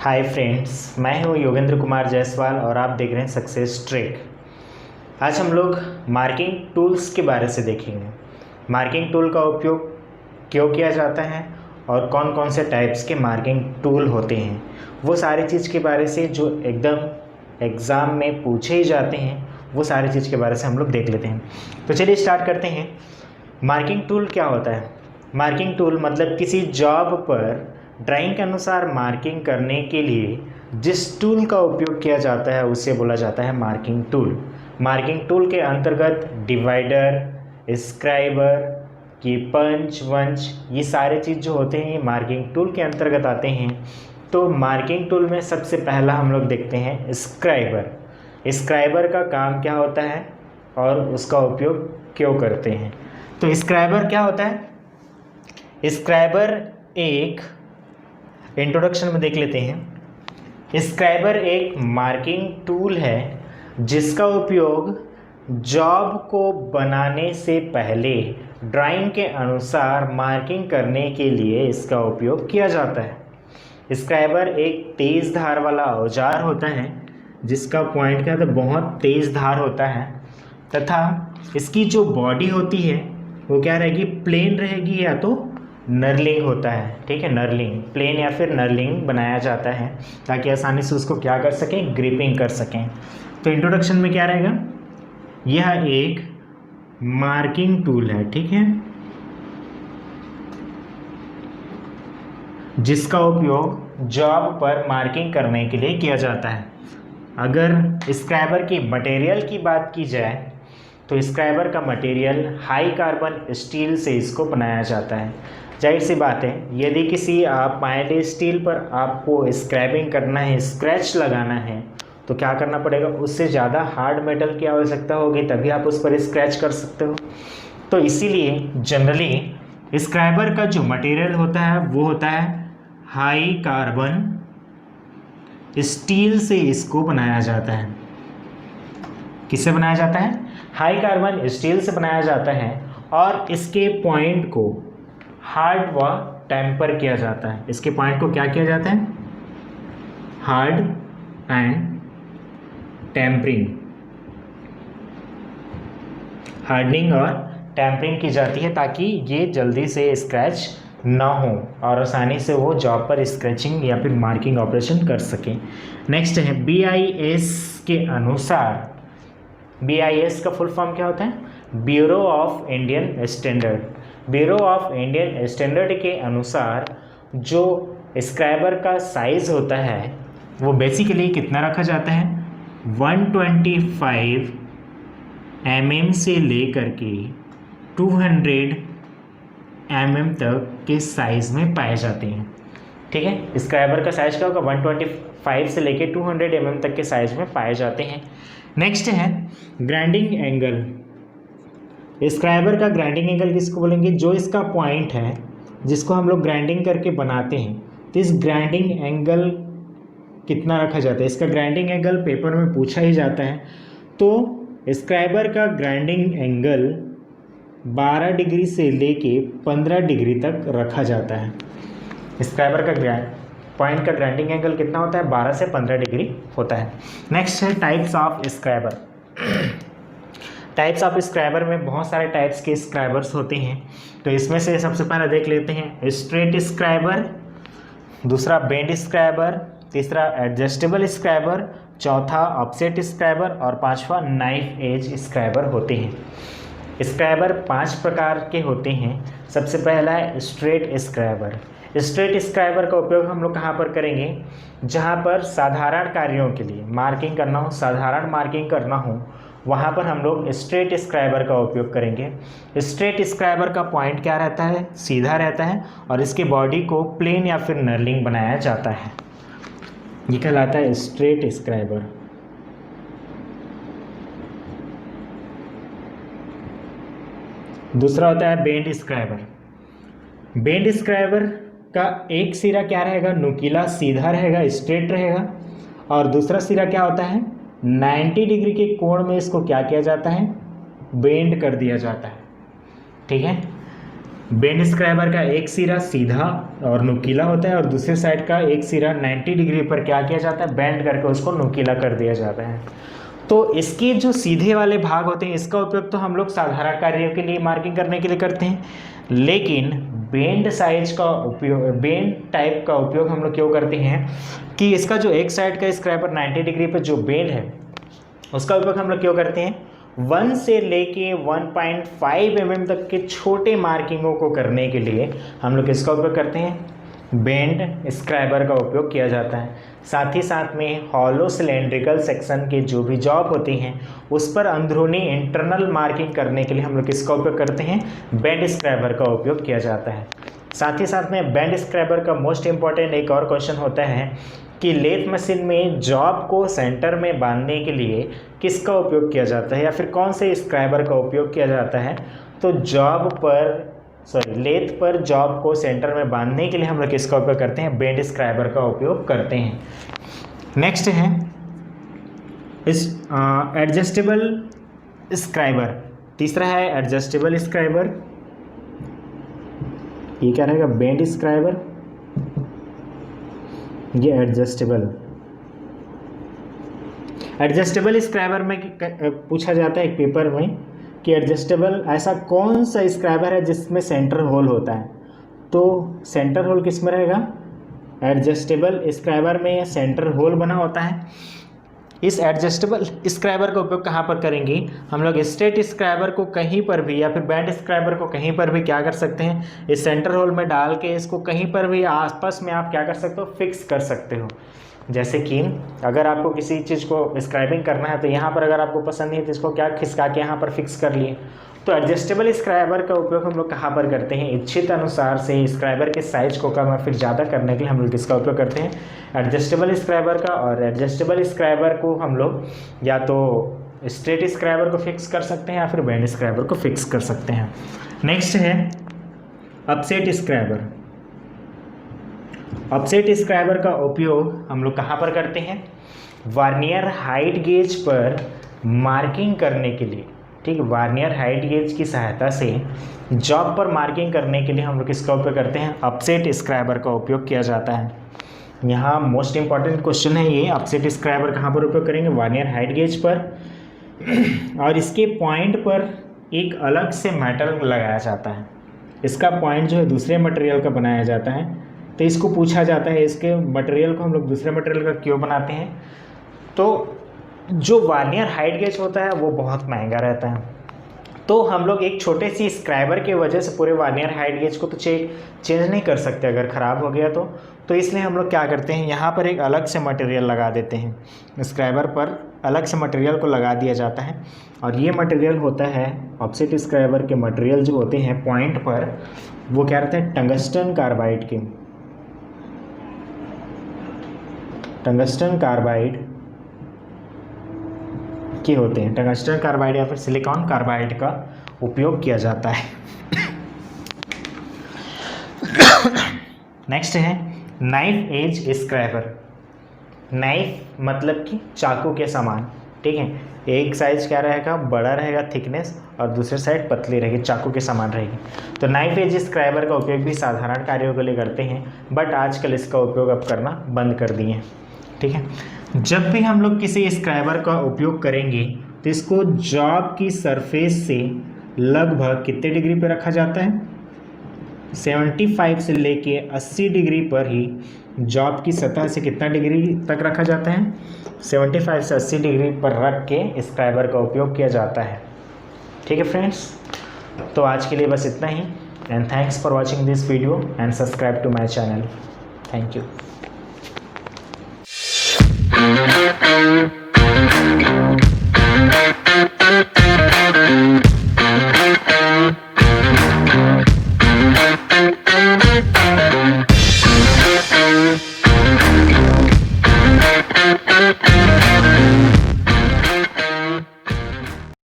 Hi friends, मैं हूँ योगेंद्र कुमार जायसवाल और आप देख रहे हैं सक्सेस ट्रैक। आज हम लोग मार्किंग टूल्स के बारे से देखेंगे। मार्किंग टूल का उपयोग क्यों किया जाता है और कौन कौन से टाइप्स के मार्किंग टूल होते हैं, वो सारी चीज़ के बारे से जो एकदम एग्ज़ाम में पूछे ही जाते हैं, वो सारी चीज़ के बारे से हम लोग देख लेते हैं। तो चलिए स्टार्ट करते हैं। मार्किंग टूल क्या होता है? मार्किंग टूल मतलब किसी जॉब पर ड्राइंग के अनुसार मार्किंग करने के लिए जिस टूल का उपयोग किया जाता है उसे बोला जाता है मार्किंग टूल। मार्किंग टूल के अंतर्गत डिवाइडर, स्क्राइबर, की पंच वंच, ये सारे चीज़ जो होते हैं ये मार्किंग टूल के अंतर्गत आते हैं। तो मार्किंग टूल में सबसे पहला हम लोग देखते हैं स्क्राइबर। स्क्राइबर का काम क्या होता है और उसका उपयोग क्यों करते हैं? तो स्क्राइबर क्या होता है? स्क्राइबर एक इंट्रोडक्शन में देख लेते हैं। स्क्राइबर एक मार्किंग टूल है जिसका उपयोग जॉब को बनाने से पहले ड्राइंग के अनुसार मार्किंग करने के लिए इसका उपयोग किया जाता है। स्क्राइबर एक तेज़ धार वाला औजार होता है जिसका पॉइंट क्या होता है, बहुत तेज़ धार होता है, तथा इसकी जो बॉडी होती है वो क्या रहेगी, प्लेन रहेगी या तो नर्लिंग होता है। ठीक है, नर्लिंग, प्लेन या फिर नर्लिंग बनाया जाता है ताकि आसानी से उसको क्या कर सकें, ग्रिपिंग कर सकें। तो इंट्रोडक्शन में क्या रहेगा, यह एक मार्किंग टूल है, ठीक है, जिसका उपयोग जॉब पर मार्किंग करने के लिए किया जाता है। अगर स्क्राइबर की मटेरियल की बात की जाए तो स्क्राइबर का मटेरियल हाई कार्बन स्टील से इसको बनाया जाता है। जाहिर सी बात है, यदि किसी आप माइल्ड स्टील पर आपको स्क्रैबिंग करना है, स्क्रैच लगाना है, तो क्या करना पड़ेगा, उससे ज़्यादा हार्ड मेटल की आवश्यकता होगी, तभी आप उस पर स्क्रैच कर सकते हो। तो इसीलिए जनरली स्क्राइबर का जो मटेरियल होता है वो होता है हाई कार्बन स्टील से इसको बनाया जाता है। किससे बनाया जाता है? हाई कार्बन स्टील से बनाया जाता है और इसके पॉइंट को हार्ड व टेम्पर किया जाता है। इसके पॉइंट को क्या किया जाता है? हार्ड एंड टेम्परिंग, हार्डनिंग और टेम्परिंग की जाती है ताकि ये जल्दी से स्क्रैच ना हो और आसानी से वो जॉब पर स्क्रैचिंग या फिर मार्किंग ऑपरेशन कर सकें। नेक्स्ट है BIS के अनुसार। BIS का फुल फॉर्म क्या होता है? Bureau of Indian standard. Bureau of Indian standard के अनुसार जो स्क्राइबर का साइज़ होता है वो बेसिकली कितना रखा जाता है, 125 mm से लेकर के 200 mm तक के साइज़ में पाए जाते हैं। ठीक है, स्क्राइबर का साइज़ क्या होगा, 125 से लेकर 200 mm तक के साइज़ में पाए जाते हैं। नेक्स्ट है ग्राइंडिंग एंगल। स्क्राइबर का ग्राइंडिंग एंगल किसको बोलेंगे? जो इसका पॉइंट है जिसको हम लोग ग्राइंडिंग करके बनाते हैं, तो इस ग्राइंडिंग एंगल कितना रखा जाता है? इसका ग्राइंडिंग एंगल पेपर में पूछा ही जाता है। तो स्क्राइबर का ग्राइंडिंग एंगल 12 डिग्री से लेके 15 डिग्री तक रखा जाता है। स्क्राइबर का पॉइंट का ग्राइंडिंग एंगल कितना होता है? 12 से 15 डिग्री होता है। नेक्स्ट है types of scriber. Types of scriber में बहुत सारे टाइप्स के स्क्राइबर्स होते हैं। तो इसमें से सबसे पहले देख लेते हैं स्ट्रेट स्क्राइबर, दूसरा बेंड स्क्राइबर, तीसरा एडजस्टेबल स्क्राइबर, चौथा ऑफसेट स्क्राइबर और पांचवा नाइफ एज स्क्राइबर होते हैं। स्क्राइबर 5 प्रकार के होते हैं। सबसे पहला है स्ट्रेट स्क्राइबर। स्ट्रेट स्क्राइबर का उपयोग हम लोग कहाँ पर करेंगे? जहाँ पर साधारण कार्यों के लिए मार्किंग करना हो, साधारण मार्किंग करना हो, वहाँ पर हम लोग स्ट्रेट स्क्राइबर का उपयोग करेंगे। स्ट्रेट स्क्राइबर का पॉइंट क्या रहता है? सीधा रहता है और इसके बॉडी को प्लेन या फिर नर्लिंग बनाया जाता है। ये कहलाता है स्ट्रेट स्क्राइबर। दूसरा होता है बेंड स्क्राइबर। बेंड स्क्राइबर का एक सिरा क्या रहेगा? नुकीला, सीधा रहेगा, स्ट्रेट रहेगा, और दूसरा सिरा क्या होता है? 90 डिग्री के कोण में इसको क्या किया जाता है? बेंड कर दिया जाता है। ठीक है, बेंड स्क्राइबर का एक सिरा सीधा और नुकीला होता है और दूसरे साइड का एक सिरा 90 डिग्री पर क्या किया जाता है, बेंड करके उसको नुकीला कर दिया जाता है। तो इसके जो सीधे वाले भाग होते हैं इसका उपयोग तो हम लोग साधारण कार्यों के लिए मार्किंग करने के लिए करते हैं, लेकिन बेंड साइज का उपयोग, बेंड टाइप का उपयोग हम लोग क्यों करते हैं कि इसका जो एक साइड का स्क्राइबर 90 डिग्री पर जो बेंड है उसका उपयोग हम लोग क्यों करते हैं, 1 से लेके 1.5 mm तक के छोटे मार्किंगों को करने के लिए हम लोग इसका उपयोग करते हैं, बेंड स्क्राइबर का उपयोग किया जाता है। साथ ही साथ में हॉलो सिलेंड्रिकल सेक्शन के जो भी जॉब होती हैं उस पर अंदरूनी इंटरनल मार्किंग करने के लिए हम लोग किसका उपयोग करते हैं, बेंड स्क्राइबर का उपयोग किया जाता है। साथ ही साथ में बेंड स्क्राइबर का मोस्ट इम्पॉर्टेंट एक और क्वेश्चन होता है कि लेथ मशीन में जॉब को सेंटर में बांधने के लिए किसका उपयोग किया जाता है या फिर कौन से स्क्राइबर का उपयोग किया जाता है। तो लेथ पर जॉब को सेंटर में बांधने के लिए हम लोग किसका उपयोग करते हैं, बेंड स्क्राइबर का उपयोग करते हैं। नेक्स्ट है इस एडजस्टेबल स्क्राइबर, तीसरा है एडजस्टेबल स्क्राइबर। ये क्या रहेगा, बेंड स्क्राइबर, ये एडजस्टेबल स्क्राइबर में पूछा जाता है एक पेपर में कि एडजस्टेबल ऐसा कौन सा स्क्राइबर है जिसमें सेंटर होल होता है। तो सेंटर होल किस में रहेगा, एडजस्टेबल स्क्राइबर में सेंटर होल बना होता है। इस एडजस्टेबल स्क्राइबर का उपयोग कहाँ पर करेंगे, हम लोग स्ट्रेट स्क्राइबर को कहीं पर भी या फिर बैंड स्क्राइबर को कहीं पर भी क्या कर सकते हैं, इस सेंटर होल में डाल के इसको कहीं पर भी आसपास में आप क्या कर सकते हो, फिक्स कर सकते हो। जैसे कि अगर आपको किसी चीज़ को स्क्राइबिंग करना है तो यहाँ पर अगर आपको पसंद नहीं है तो इसको क्या खिसका के यहाँ पर फिक्स कर लिए। तो एडजस्टेबल स्क्राइबर का उपयोग हम लोग कहाँ पर करते हैं, इच्छित अनुसार से स्क्राइबर के साइज को कम या फिर ज़्यादा करने के लिए हम लोग इसका उपयोग करते हैं, एडजस्टेबल स्क्राइबर का। और एडजस्टेबल स्क्राइबर को हम लोग या तो स्ट्रेट स्क्राइबर को फिक्स कर सकते हैं या फिर बैंड स्क्राइबर को फिक्स कर सकते हैं। नेक्स्ट है अपसेट स्क्राइबर। अपसेट स्क्राइबर का उपयोग हम लोग कहाँ पर करते हैं, वर्नियर हाइट गेज पर मार्किंग करने के लिए। ठीक है, वर्नियर हाइट गेज की सहायता से जॉब पर मार्किंग करने के लिए हम लोग किसका उपयोग करते हैं, अपसेट स्क्राइबर का उपयोग किया जाता है। यहाँ मोस्ट इंपॉर्टेंट क्वेश्चन है ये, अपसेट स्क्राइबर कहाँ पर उपयोग करेंगे, वर्नियर हाइट गेज पर, और इसके पॉइंट पर एक अलग से मेटल लगाया जाता है। इसका पॉइंट जो है दूसरे मटेरियल का बनाया जाता है। तो इसको पूछा जाता है इसके मटेरियल को हम लोग दूसरे मटेरियल का क्यों बनाते हैं। तो जो वर्नियर हाइट गेज होता है वो बहुत महंगा रहता है, तो हम लोग एक छोटे सी स्क्राइबर के वजह से पूरे वर्नियर हाइट गेज को तो चेंज नहीं कर सकते अगर ख़राब हो गया तो इसलिए हम लोग क्या करते हैं, यहाँ पर एक अलग से मटेरियल लगा देते हैं। स्क्राइबर पर अलग से मटेरियल को लगा दिया जाता है और ये मटेरियल होता है ऑफसेट स्क्राइबर के मटेरियल जो होते हैं पॉइंट पर, वो क्या रहते हैं, टंगस्टन कार्बाइड के, टंगस्टन कार्बाइड के होते हैं। टंगस्टन कार्बाइड या फिर सिलिकॉन कार्बाइड का उपयोग किया जाता है। नेक्स्ट है नाइफ एज स्क्राइबर। नाइफ मतलब कि चाकू के समान, ठीक है, एक साइज क्या रहेगा, बड़ा रहेगा थिकनेस, और दूसरे साइड पतली रहेगी, चाकू के समान रहेगी। तो नाइफ एज स्क्राइबर का उपयोग भी साधारण कार्यों के लिए करते हैं, बट आजकल इसका उपयोग अब करना बंद कर दिए हैं। ठीक है, जब भी हम लोग किसी स्क्राइबर का उपयोग करेंगे तो इसको जॉब की सरफेस से लगभग कितने डिग्री पर रखा जाता है, 75 से लेके 80 डिग्री पर ही जॉब की सतह से कितना डिग्री तक रखा जाता है, 75 से 80 डिग्री पर रख के स्क्राइबर का उपयोग किया जाता है। ठीक है फ्रेंड्स, तो आज के लिए बस इतना ही, and thanks for watching this video and subscribe to my channel. Thank you.